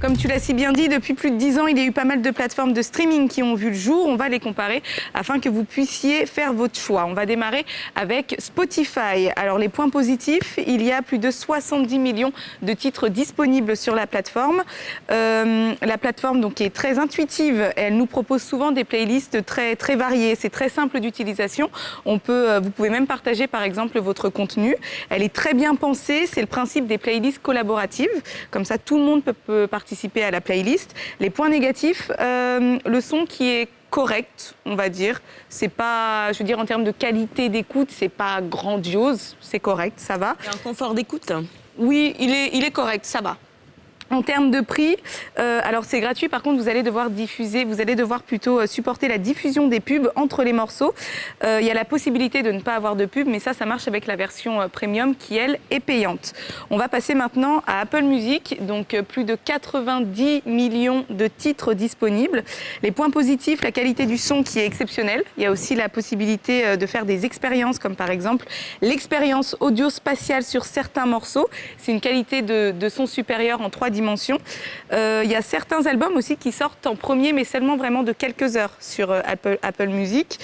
Comme tu l'as si bien dit, depuis plus de 10 ans, il y a eu pas mal de plateformes de streaming qui ont vu le jour. On va les comparer afin que vous puissiez faire votre choix. On va démarrer avec Spotify. Alors les points positifs, il y a plus de 70 millions de titres disponibles sur la plateforme. La plateforme donc, est très intuitive. Elle nous propose souvent des playlists très, très variées. C'est très simple d'utilisation. Vous pouvez même partager par exemple votre contenu. Elle est très bien pensée. C'est le principe des playlists collaboratives. Comme ça, tout le monde peut participer à la playlist. Les points négatifs, le son qui est correct, on va dire. C'est pas, je veux dire, en termes de qualité d'écoute, c'est pas grandiose. C'est correct, ça va. Il y a un confort d'écoute. Oui, il est correct, ça va. En termes de prix, alors c'est gratuit, par contre vous allez devoir plutôt supporter la diffusion des pubs entre les morceaux. Il y a la possibilité de ne pas avoir de pub, mais ça marche avec la version premium qui, elle, est payante. On va passer maintenant à Apple Music, donc plus de 90 millions de titres disponibles. Les points positifs, la qualité du son qui est exceptionnelle. Il y a aussi la possibilité de faire des expériences, comme par exemple l'expérience audio-spatiale sur certains morceaux. C'est une qualité de son supérieure en 3 dimensions. Il y a certains albums aussi qui sortent en premier, mais seulement vraiment de quelques heures sur Apple Music.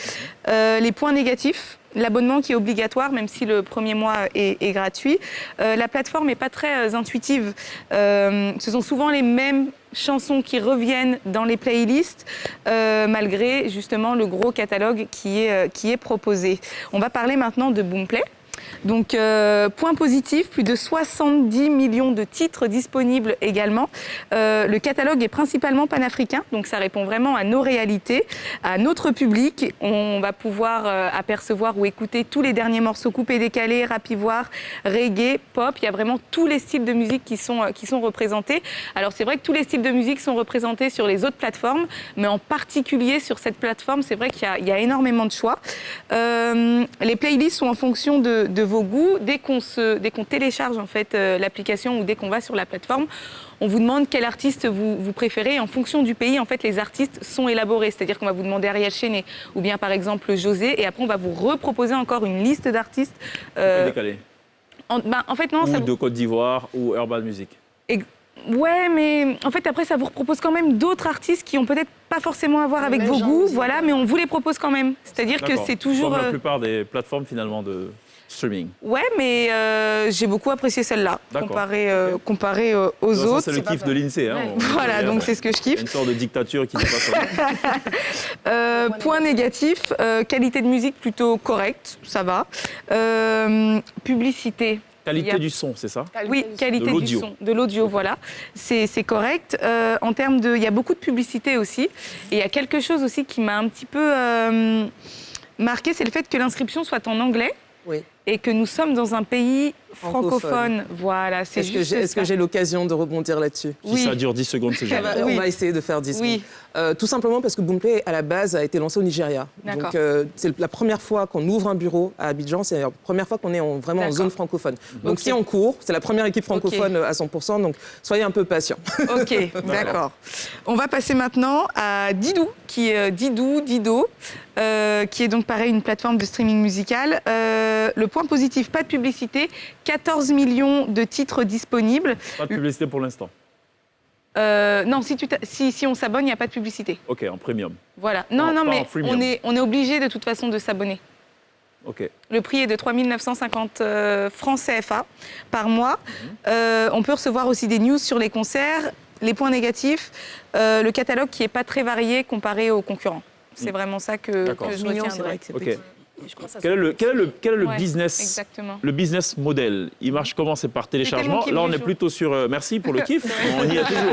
Les points négatifs, l'abonnement qui est obligatoire, même si le premier mois est gratuit. La plateforme n'est pas très intuitive. Ce sont souvent les mêmes chansons qui reviennent dans les playlists, malgré justement le gros catalogue qui est proposé. On va parler maintenant de Boomplay. Donc, point positif, plus de 70 millions de titres disponibles également. Le catalogue est principalement panafricain, donc ça répond vraiment à nos réalités, à notre public. On va pouvoir apercevoir ou écouter tous les derniers morceaux coupés décalés, rap ivoire, reggae, pop. Il y a vraiment tous les styles de musique qui sont représentés. Alors, c'est vrai que tous les styles de musique sont représentés sur les autres plateformes, mais en particulier sur cette plateforme, c'est vrai qu'il y a énormément de choix. Les playlists sont en fonction de vos goûts. Dès qu'on télécharge en fait l'application ou dès qu'on va sur la plateforme, on vous demande quel artiste vous préférez. Et en fonction du pays, en fait, les artistes sont élaborés. C'est-à-dire qu'on va vous demander Ariel Chené ou bien par exemple José, et après on va vous reproposer encore une liste d'artistes. Décalé. En fait, non. Ou de Côte d'Ivoire ou Urban Music. Ouais, mais en fait, après, ça vous propose quand même d'autres artistes qui ont peut-être pas forcément à voir avec vos goûts, voilà, mais on vous les propose quand même. C'est-à-dire que c'est toujours... Comme la plupart des plateformes, finalement, de streaming. Ouais, mais j'ai beaucoup apprécié celle-là, comparée aux autres. C'est le kiff de l'INSEE. Hein, voilà, donc c'est ce que je kiffe. Une sorte de dictature qui n'est pas point négatif, qualité de musique plutôt correcte, ça va. Publicité. Qualité du son, c'est ça? Oui, qualité du son, de l'audio, voilà. C'est correct. En termes de... Il y a beaucoup de publicité aussi. Et il y a quelque chose aussi qui m'a un petit peu marqué, c'est le fait que l'inscription soit en anglais. Oui. Et que nous sommes dans un pays francophone. Voilà, c'est juste ça. Est-ce que j'ai l'occasion de rebondir là-dessus? Si ça dure 10 secondes, c'est génial. On va essayer de faire 10 secondes. Tout simplement parce que Boomplay, à la base, a été lancé au Nigeria. Donc, c'est la première fois qu'on ouvre un bureau à Abidjan. C'est la première fois qu'on est vraiment en zone francophone. Donc, c'est en cours. C'est la première équipe francophone à 100%. Donc, soyez un peu patients. OK, d'accord. On va passer maintenant à Didou, qui est Dido, qui est donc pareil, une plateforme de streaming musical. Le point positif, pas de publicité, 14 millions de titres disponibles. Pas de publicité pour l'instant. Non, si on s'abonne, il n'y a pas de publicité. OK, en premium. Voilà. Non, mais on est obligé de toute façon de s'abonner. OK. Le prix est de 3 950 francs CFA par mois. On peut recevoir aussi des news sur les concerts. Les points négatifs, le catalogue qui n'est pas très varié comparé aux concurrents. C'est vraiment ça que je retiendrai. OK. Quel est le business, exactement. Le business model? Il marche comment? C'est par téléchargement. Là, on est plutôt sur... merci pour le kiff. On y est toujours.